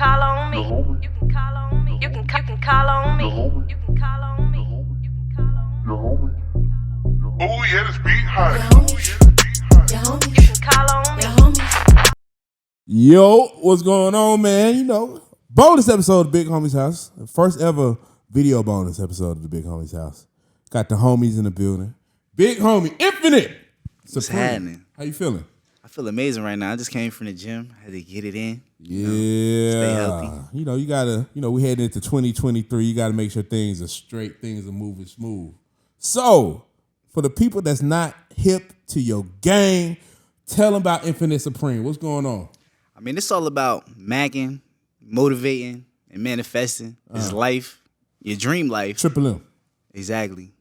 call on me. You can call on me. You can call on me. You can call on me. You can call on me. Oh yeah, this beat hot. You can call on me. Yo, what's going on, man? You know, bonus episode of Big Homie's House. First ever video bonus episode of the Big Homie's House. Got the homies in the building. Big Homie Infinite. What's happening? How you feeling? I feel amazing right now. I just came from the gym. Had to get it in. Yeah. Stay healthy. You know, you gotta, we heading into 2023. You gotta make sure things are straight, things are moving smooth. So, for the people that's not hip to your gang, tell them about Infinite Supreme. What's going on? I mean, it's all about macking, motivating, and manifesting. It's life, your dream life. Triple M. Exactly.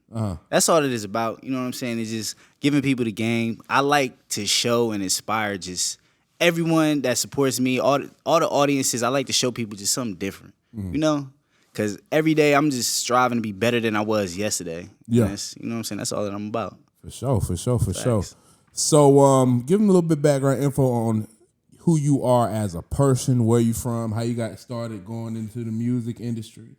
That's all it is about. You know what I'm saying? It's just giving people the game. I like to show and inspire just everyone that supports me, all the audiences. I like to show people just something different, you know? Because every day I'm just striving to be better than I was yesterday. Yeah. You know what I'm saying? That's all that I'm about. For sure. So, give them a little bit background info on who you are as a person, where you from, how you got started going into the music industry.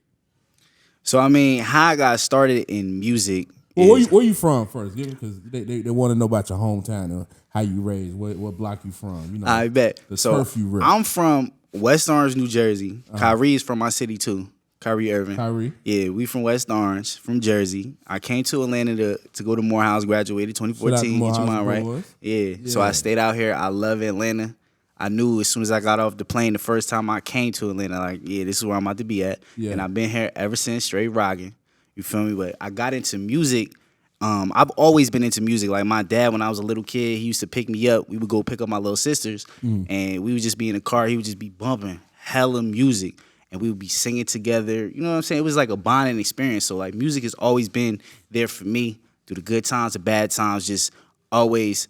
So, I mean, how I got started in music. Well, where you from first? Because they want to know about your hometown and how you raised, what block you from. You know, I bet. The So, turf you rip. I'm from West Orange, New Jersey. Kyrie is from my city, too. Kyrie Irving. Kyrie? Yeah, we from West Orange, from Jersey. I came to Atlanta to go to Morehouse, graduated 2014. Shout out to Get your mind Morehouse right. boys. Yeah, so I stayed out here. I love Atlanta. I knew as soon as I got off the plane the first time I came to Atlanta, like, yeah, this is where I'm about to be at. Yeah. And I've been here ever since, straight rocking. You feel me? But I got into music. I've always been into music. Like my dad, when I was a little kid, he used to pick me up. We would go pick up my little sisters, and we would just be in the car. He would just be bumping hella music, and we would be singing together. You know what I'm saying? It was like a bonding experience. So like music has always been there for me through the good times, the bad times, just always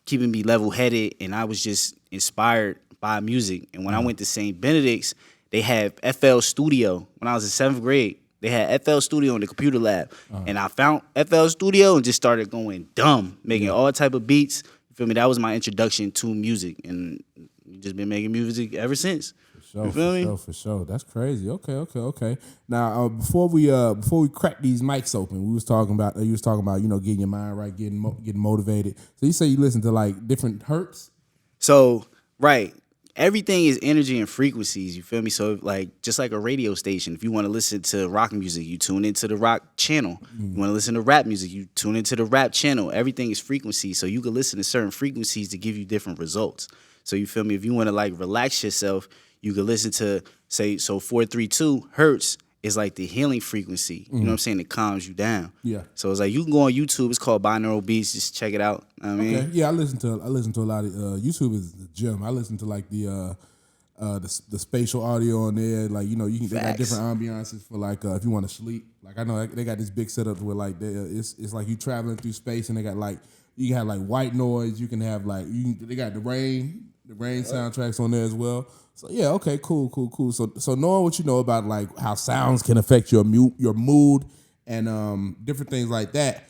keeping me level-headed, and I was just inspired by music. And when I went to St. Benedict's, they had FL Studio. When I was in 7th grade, they had FL Studio in the computer lab. And I found FL Studio and just started going dumb, making all type of beats. You feel me? That was my introduction to music, and just been making music ever since. You feel me? For sure. That's crazy. Okay. Now, before we crack these mics open, you was talking about getting your mind right, getting motivated. So you say you listen to like different hertz. So right, everything is energy and frequencies. You feel me? So like just like a radio station, if you want to listen to rock music, you tune into the rock channel. You want to listen to rap music, you tune into the rap channel. Everything is frequency, so you can listen to certain frequencies to give you different results. So you feel me? If you want to like relax yourself, you could listen to, say, so 432 hertz is like the healing frequency. You know what I'm saying? It calms you down. Yeah. So it's like you can go on YouTube. It's called Binaural Beats. Just check it out. I mean, okay. Yeah, I listen to a lot of YouTube is the gym. I listen to like the spatial audio on there. Like they got different ambiances for like if you want to sleep. Like I know they got this big setup where like it's like you traveling through space, and they got like you can have like white noise. You can have like they got the rain soundtracks on there as well. So yeah, okay, cool. So knowing what you know about like how sounds can affect your mood and different things like that,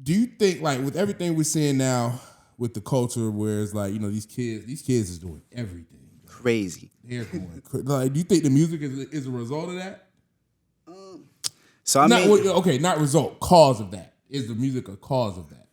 do you think like with everything we're seeing now with the culture, where it's like these kids is doing everything crazy. They're going like, do you think the music is a result of that? So not result, cause of that. Is the music a cause of that?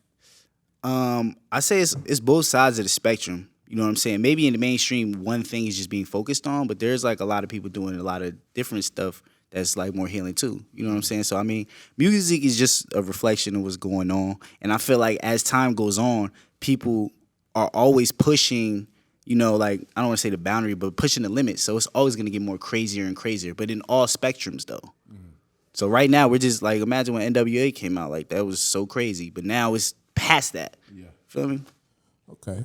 I say it's both sides of the spectrum. You know what I'm saying? Maybe in the mainstream, one thing is just being focused on, but there's like a lot of people doing a lot of different stuff that's like more healing too. You know what I'm saying? So I mean, music is just a reflection of what's going on, and I feel like as time goes on, people are always pushing. Like I don't want to say the boundary, but pushing the limit. So it's always going to get more crazier and crazier, but in all spectrums though. So right now we're just like, imagine when NWA came out, like that was so crazy, but now it's past that. Yeah. Feel me? Okay.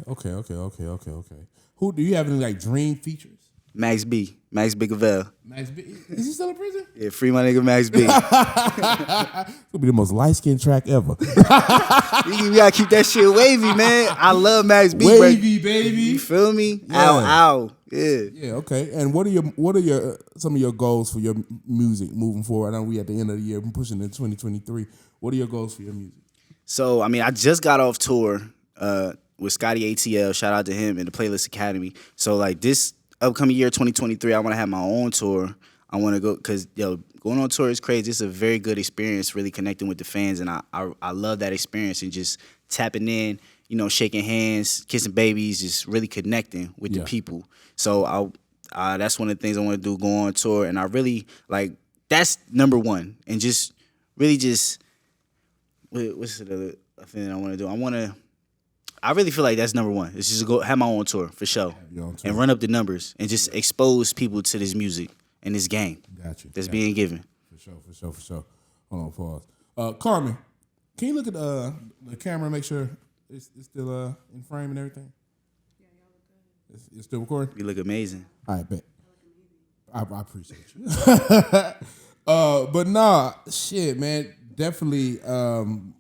Who do you have any like dream features? Max Big Avail. Max B, is he still in prison? Yeah, free my nigga Max B. It'll be the most light-skinned track ever. We gotta keep that shit wavy, man. I love Max B. Wavy, baby. You feel me? Yeah. Ow. Yeah. Yeah, okay. And what are your some of your goals for your music moving forward? I know we at the end of the year, we're pushing into 2023. What are your goals for your music? So, I mean, I just got off tour with Scotty ATL. Shout out to him and the Playlist Academy. So, like, this upcoming year 2023, I want to have my own tour. I want to go because going on tour is crazy. It's a very good experience, really connecting with the fans, and I love that experience and just tapping in, shaking hands, kissing babies, just really connecting with the people. So that's one of the things I want to do, go on tour, and I really that's number one, and just really what's the other thing I want to do? I really feel like that's number one. It's just go have my own tour for sure, and run up the numbers and just expose people to this music and this game that's being given. For sure. Hold on, pause. Carmen, can you look at the camera and make sure it's still in frame and everything? Yeah, y'all look good. It's still recording? You look amazing. All right, bet. I appreciate you. But nah, shit, man. Definitely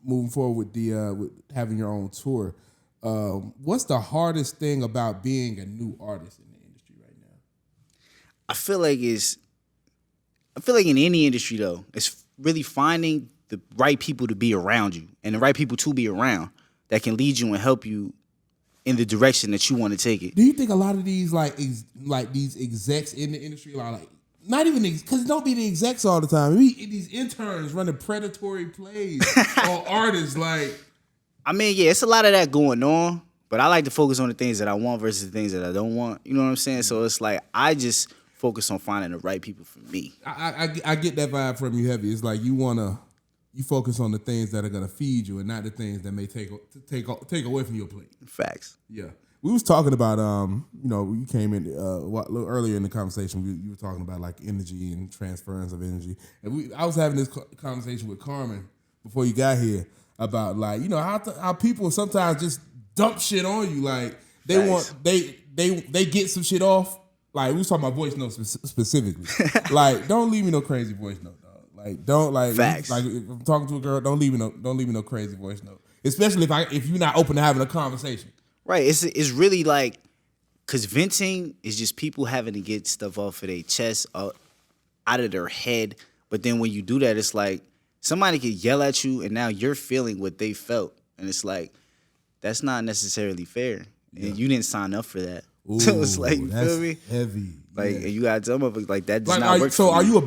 moving forward with having your own tour. What's the hardest thing about being a new artist in the industry right now? I feel like in any industry though, it's really finding the right people to be around you and the right people to be around that can lead you and help you in the direction that you want to take it. Do you think a lot of these these execs in the industry are not even because don't be the execs all the time. These interns running predatory plays on artists it's a lot of that going on, but I like to focus on the things that I want versus the things that I don't want. You know what I'm saying? So it's I just focus on finding the right people for me. I get that vibe from you heavy. It's you focus on the things that are gonna feed you and not the things that may take away from your plate. Facts. Yeah. We was talking about you came in a little earlier in the conversation. You were talking about energy and transference of energy, and I was having this conversation with Carmen before you got here about how people sometimes just dump shit on you. They get some shit off. We was talking about voice notes specifically. Don't leave me no crazy voice note, dog. Facts. If I'm talking to a girl, don't leave me no crazy voice note. Especially if you're not open to having a conversation. Right. It's really because venting is just people having to get stuff off of their chest, out of their head. But then when you do that, it's somebody could yell at you and now you're feeling what they felt. And it's that's not necessarily fair. And you didn't sign up for that. Ooh, so it's you that's feel me? Heavy. And you gotta tell them that does not work. So for are me. you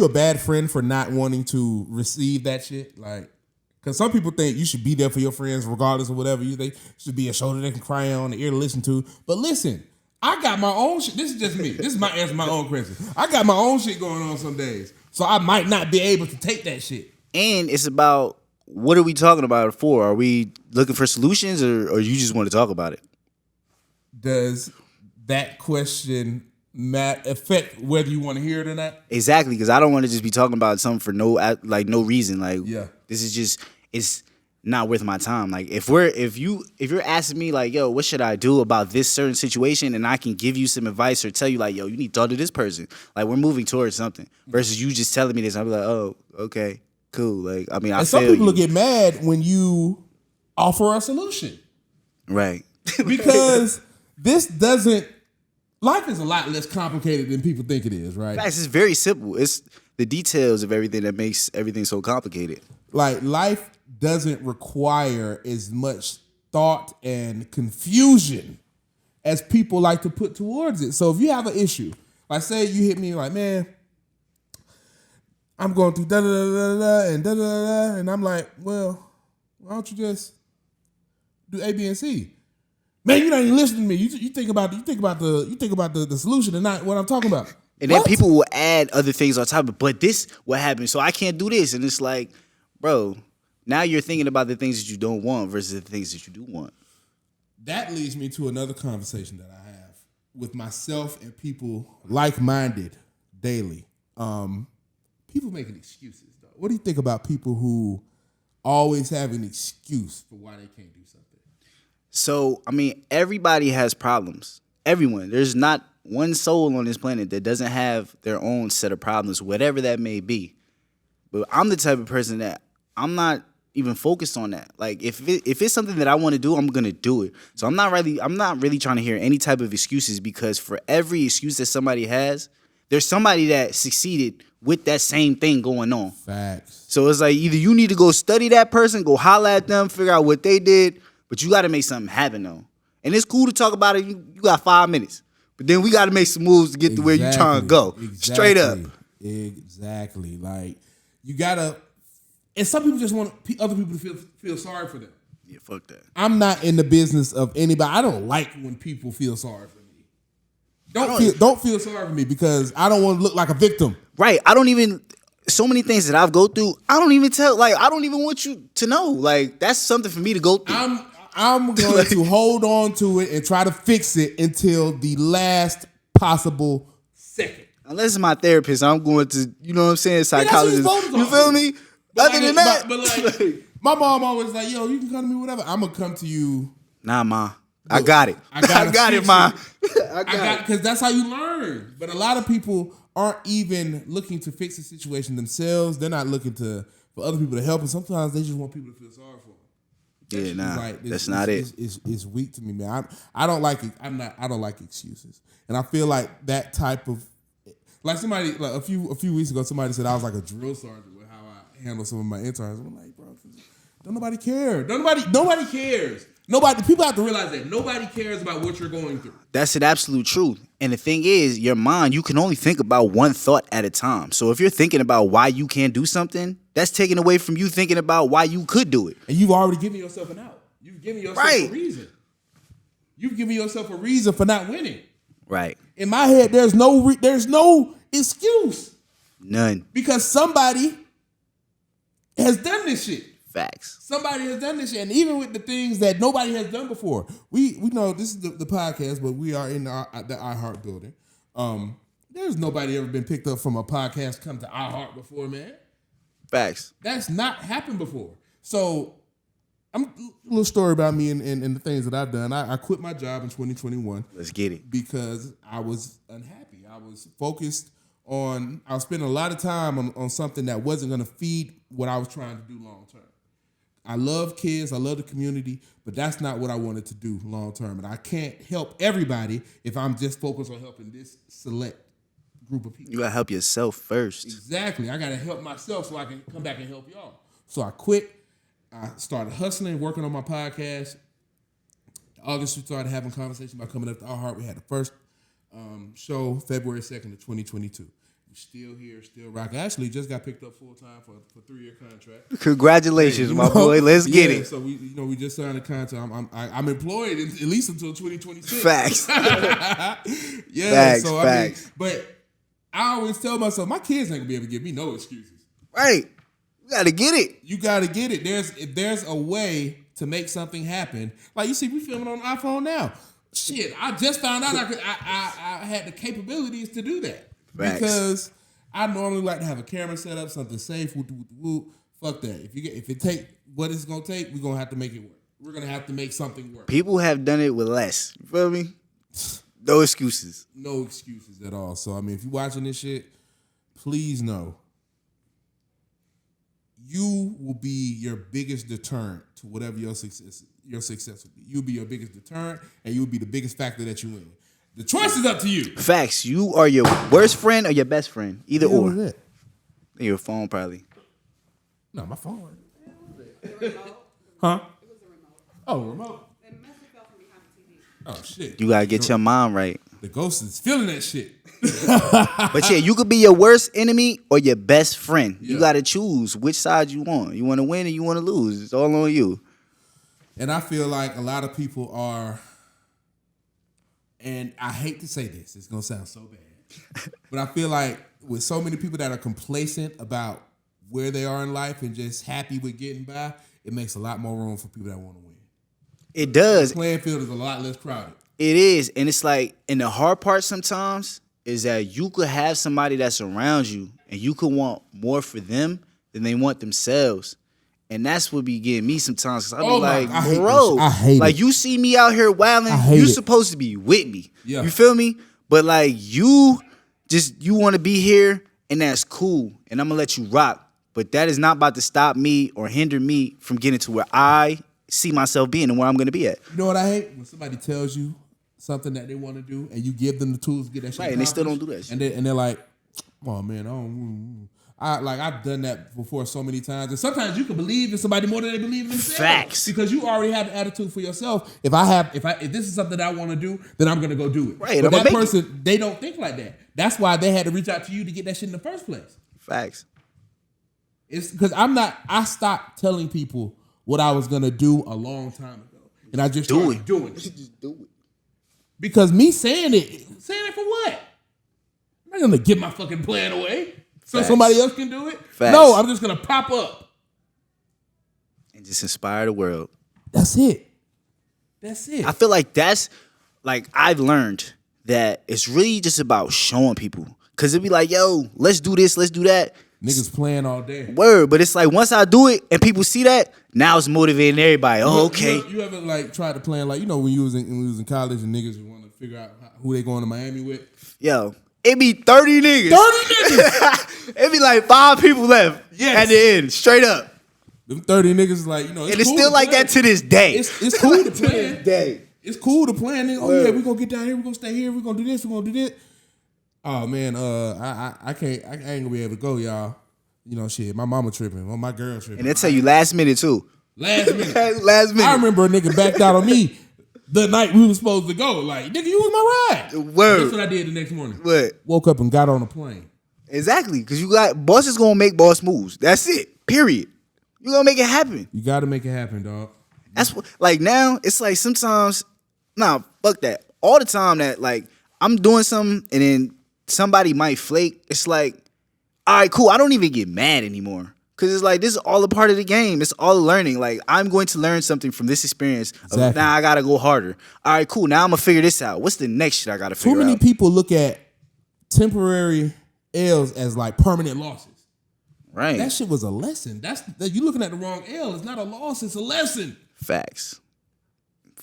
a bad friend for not wanting to receive that shit? Because some people think you should be there for your friends regardless of whatever. They should be a shoulder they can cry on, an ear to listen to. But listen, I got my own shit. This is just me. This is my answer, my own question. I got my own shit going on some days. So I might not be able to take that shit. And it's about, what are we talking about it for? Are we looking for solutions or you just want to talk about it? Does that question affect whether you want to hear it or not? Exactly, because I don't want to just be talking about something for no reason. This is just, it's not worth my time. If you're asking me yo, what should I do about this certain situation, and I can give you some advice or tell you yo, you need to talk to this person. We're moving towards something versus you just telling me this. I'll be oh, okay, cool. And some people will get mad when you offer a solution, right? Because life is a lot less complicated than people think it is, right? Facts, it's very simple. It's the details of everything that makes everything so complicated. Life doesn't require as much thought and confusion as people like to put towards it. So if you have an issue, say you hit me man, I'm going through da da da da and da da da, and I'm well, why don't you just do A, B, and C? Man, you're not even listening to me. You think about the solution and not what I'm talking about. And then people will add other things on top of it. But this, what happened? So I can't do this. And it's bro, now you're thinking about the things that you don't want versus the things that you do want. That leads me to another conversation that I have with myself and people like-minded daily. People making excuses, though. What do you think about people who always have an excuse for why they can't do something? So, everybody has problems. Everyone. There's not one soul on this planet that doesn't have their own set of problems, whatever that may be. But I'm the type of person that I'm not even focused on that. If it's something that I want to do, I'm gonna do it. So I'm not really trying to hear any type of excuses, because for every excuse that somebody has, there's somebody that succeeded with that same thing going on. Facts. So it's either you need to go study that person, go holler at them, figure out what they did, but you got to make something happen though. And it's cool to talk about it. You got 5 minutes. But then we got to make some moves to get to where you trying to go. Straight up. Exactly. Like, you got to, and some people just want other people to feel sorry for them. Yeah, fuck that. I'm not in the business of anybody. I don't like when people feel sorry for me. Don't feel sorry for me because I don't want to look like a victim. Right. I don't even, so many things that I've go through, I don't even want you to know. Like, that's something for me to go through. I'm going to hold on to it and try to fix it until the last possible second. Unless it's my therapist, I'm going to, you know what I'm saying, psychologist. You feel me? Other than that. But like, my mom always like, yo, you can come to me, whatever. I'm going to come to you. Nah, Ma. I got it. I got it, Ma. I got it. Because that's how you learn. But a lot of people aren't even looking to fix the situation themselves. They're not looking for other people to help. And sometimes they just want people to feel sorry for them. Yeah, nah, that's not it. It's weak to me, man. I don't like it. I don't like excuses, and I feel like that type of somebody like a few weeks ago, somebody said I was like a drill sergeant with how I handle some of my interns. I'm like, bro, don't nobody care. Nobody cares. People have to realize that nobody cares about what you're going through. That's an absolute truth. And the thing is, your mind, you can only think about one thought at a time. So if you're thinking about why you can't do something, that's taken away from you thinking about why you could do it. And you've already given yourself an out. You've given yourself a reason. You've given yourself a reason for not winning. Right. In my head, there's no excuse. None. Because somebody has done this shit. Facts. Somebody has done this shit. And even with the things that nobody has done before. We know this is the podcast, but we are in the iHeart building. There's nobody ever been picked up from a podcast come to iHeart before, man. Facts. That's not happened before. So, a little story about me and the things that I've done. I quit my job in 2021. Let's get it. Because I was unhappy. I was focused on, I was spending a lot of time on something that wasn't going to feed what I was trying to do long term. I love kids, I love the community, but that's not what I wanted to do long term. And I can't help everybody if I'm just focused on helping this select group of people. You gotta help yourself first. Exactly. I gotta help myself so I can come back and help y'all. So I quit. I started hustling, working on my podcast. August, we started having conversations about coming up to our heart. We had the first show February 2nd of 2022. We're still here, still rocking. Actually, just got picked up full time for a 3-year contract. Congratulations, my boy. Let's get it. So we just signed a contract. I'm employed at least until 2026. Facts. Yeah. Facts. So facts. I mean, but I always tell myself my kids ain't gonna be able to give me no excuses. Right. You gotta get it. You gotta get it. There's a way to make something happen. Like you see, we filming on an iPhone now. Shit, I just found out I had the capabilities to do that. Facts. Because I normally like to have a camera set up, something safe. Fuck that. If it take what it's gonna take, we're gonna have to make it work. We're gonna have to make something work. People have done it with less. You feel me? No excuses. No excuses at all. So I mean, if you're watching this shit, please know you will be your biggest deterrent to whatever your success will be. You'll be your biggest deterrent, and you'll be the biggest factor that you win. The choice is up to you. Facts. You are your worst friend or your best friend. Either or. What was that? Your phone probably. No, my phone. The remote. Huh? It was a remote. Oh, remote. It must have fell from behind the TV. Oh shit. You gotta get your mind right. The ghost is feeling that shit. But yeah, you could be your worst enemy or your best friend. Yeah. You gotta choose which side you want. You want to win or you want to lose. It's all on you. And I feel like a lot of people are, and I hate to say this, it's gonna sound so bad, but I feel like with so many people that are complacent about where they are in life and just happy with getting by, it makes a lot more room for people that want to win. It does. The playing field is a lot less crowded. It is. And it's like, and the hard part sometimes is that you could have somebody that's around you and you could want more for them than they want themselves. And that's what be getting me sometimes. Cause I be like, bro, I hate like it. you see me out here wilding, you supposed to be with me. Yeah. You feel me? But like you want to be here and that's cool. And I'm gonna let you rock. But that is not about to stop me or hinder me from getting to where I see myself being and where I'm gonna be at. You know what I hate? When somebody tells you something that they want to do and you give them the tools to get that shit Right, and they still don't do that shit. And they're like, oh man, I've done that before so many times, and sometimes you can believe in somebody more than they believe in themselves. Facts. Because you already have an attitude for yourself. If this is something that I want to do, then I'm gonna go do it. Right, But I'm that gonna make person, they don't think like that. That's why they had to reach out to you to get that shit in the first place. Facts. It's because I stopped telling people what I was gonna do a long time ago, and I just started doing it. Just do it. Because me saying it for what? I'm not gonna give my fucking plan away so Facts. somebody else can do it. Facts. No, I'm just gonna pop up And just inspire the world. That's it. That's it. I feel like that's like I've learned that it's really just about showing people. Cause it'd be like, yo, let's do this, let's do that. Niggas playing all day. Word, but it's like once I do it and people see that, now it's motivating everybody. Oh, okay. You ever like tried to plan like when you was in college and niggas want to figure out who they going to Miami with? Yo, it be 30 niggas. 30 niggas. It be like 5 people left at the end, straight up. Them 30 niggas like And it's cool still to like plan. that to this day. It's cool to plan. day. It's cool to plan. Nigga. Oh yeah, we gonna get down here. We gonna stay here. We gonna do this. We gonna do this. Oh man, I can't. I ain't gonna be able to go, y'all. You know, shit. My mama tripping. Well, my girl tripping. And they tell you last minute too. Last minute. Last minute. I remember a nigga backed out on me the night we was supposed to go. Like, nigga, you was my ride. Word. That's what I did the next morning. What? Woke up and got on a plane. Exactly, because you got boss is gonna make boss moves. That's it. Period. You gonna make it happen. You got to make it happen, dog. That's what. Like now, it's like sometimes. Nah, fuck that. All the time that like I'm doing something and then somebody might flake. It's like, all right, cool. I don't even get mad anymore. Cause it's like this is all a part of the game. It's all learning. Like I'm going to learn something from this experience. Exactly. Now I gotta go harder. All right, cool. Now I'm gonna figure this out. What's the next shit I gotta figure out? Too many people look at temporary L's as like permanent losses. Right. That shit was a lesson. You looking at the wrong L. It's not a loss. It's a lesson. Facts.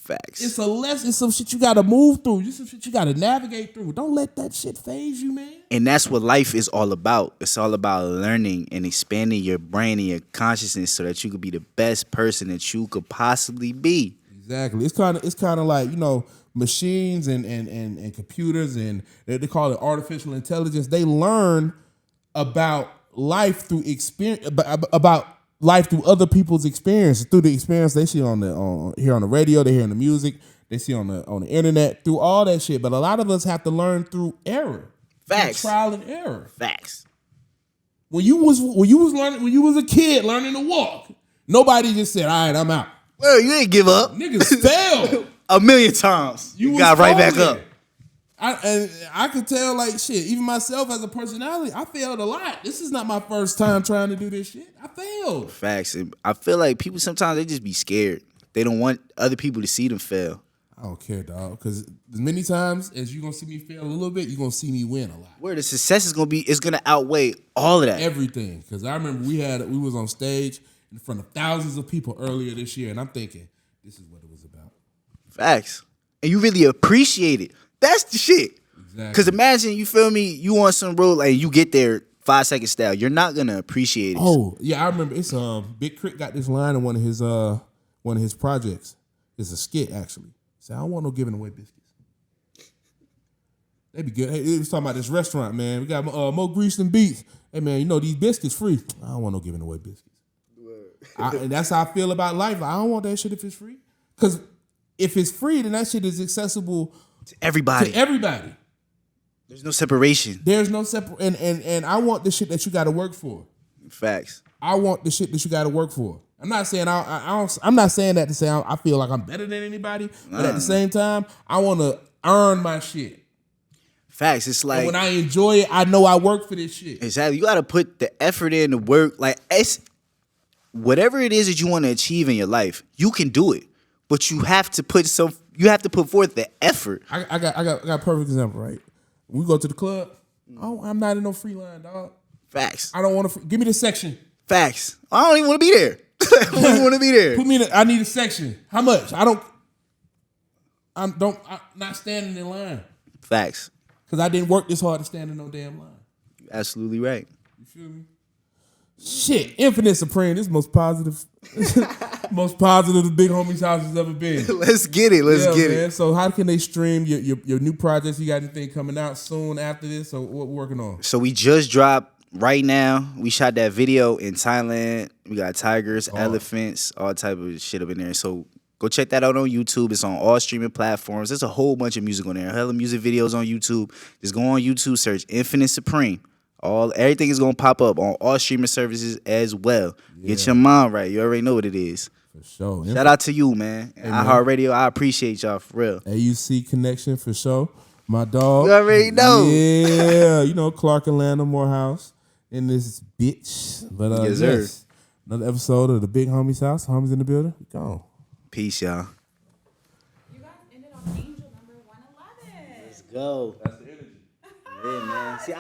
It's a lesson. It's some shit you got to move through. It's some shit you got to navigate through. Don't let that shit phase you, man. And that's what life is all about. It's all about learning and expanding your brain and your consciousness so that you could be the best person that you could possibly be. Exactly. It's kind of like, machines and computers and they call it artificial intelligence. They learn about life through experience, about life through other people's experience, through the experience they see hear on the radio, they hear in the music, they see on the internet, through all that shit. But a lot of us have to learn through error, Facts, through trial and error. Facts. When you was a kid learning to walk, nobody just said, "All right, I'm out." Well, you didn't give up. Niggas fell 1,000,000 times. You got right back up. I could tell, like, shit, even myself as a personality, I failed a lot. This is not my first time trying to do this shit. I failed. Facts. And I feel like people sometimes they just be scared. They don't want other people to see them fail. I don't care, dog, because as many times as you're going to see me fail a little bit, you're going to see me win a lot. Where the success is going to outweigh all of that. Everything. Because I remember we was on stage in front of thousands of people earlier this year, and I'm thinking, this is what it was about. Facts. And you really appreciate it. That's the shit. Exactly. Because imagine, you feel me, you on some road, like you get there 5 second style. You're not going to appreciate it. Oh, yeah, I remember. It's Big Crit got this line in one of his projects. It's a skit, actually. Say, I don't want no giving away biscuits. They be good. Hey, it was talking about this restaurant, man. We got more grease than beef. Hey, man, these biscuits free. I don't want no giving away biscuits. And that's how I feel about life. I don't want that shit if it's free. Because if it's free, then that shit is accessible to everybody. There's no separation. There's no separation. And I want the shit that you got to work for. Facts. I want the shit that you got to work for. I'm not saying I'm not saying that to say I feel like I'm better than anybody, but at the same time, I want to earn my shit. Facts. It's like, and when I enjoy it, I know I work for this shit. Exactly. You got to put the effort in, the work. Like, it's whatever it is that you want to achieve in your life, you can do it, but you have to put forth the effort. I got a perfect example, right? When we go to the club, I'm not in no free line, dog. Facts. I don't want to. Give me the section. Facts. I don't even want to be there. I don't even want to be there. Put me in. I need a section. How much? I'm not standing in line. Facts. Because I didn't work this hard to stand in no damn line. You're absolutely right. You feel me? Shit, Infinite Supreme. This is most positive the Big Homie's house has ever been. Let's get it. Let's get it. So how can they stream your new projects? You got anything coming out soon after this? So what we're working on? So we just dropped right now, we shot that video in Thailand. We got tigers, elephants, all type of shit up in there. So go check that out on YouTube. It's on all streaming platforms. There's a whole bunch of music on there. Hella music videos on YouTube. Just go on YouTube, search Infinite Supreme. Everything is gonna pop up on all streaming services as well. Yeah. Get your mind right. You already know what it is. For sure. Shout out to you, man. Hey, iHeartRadio, I appreciate y'all for real. AUC Connection for sure. My dog. You already know. Yeah, you know Clark Atlanta Morehouse in this bitch. But yes, another episode of the Big Homie's House. Homies in the building. Go. Peace, y'all. You guys ended on angel number 111. Let's go. That's the energy. Yeah, man. See,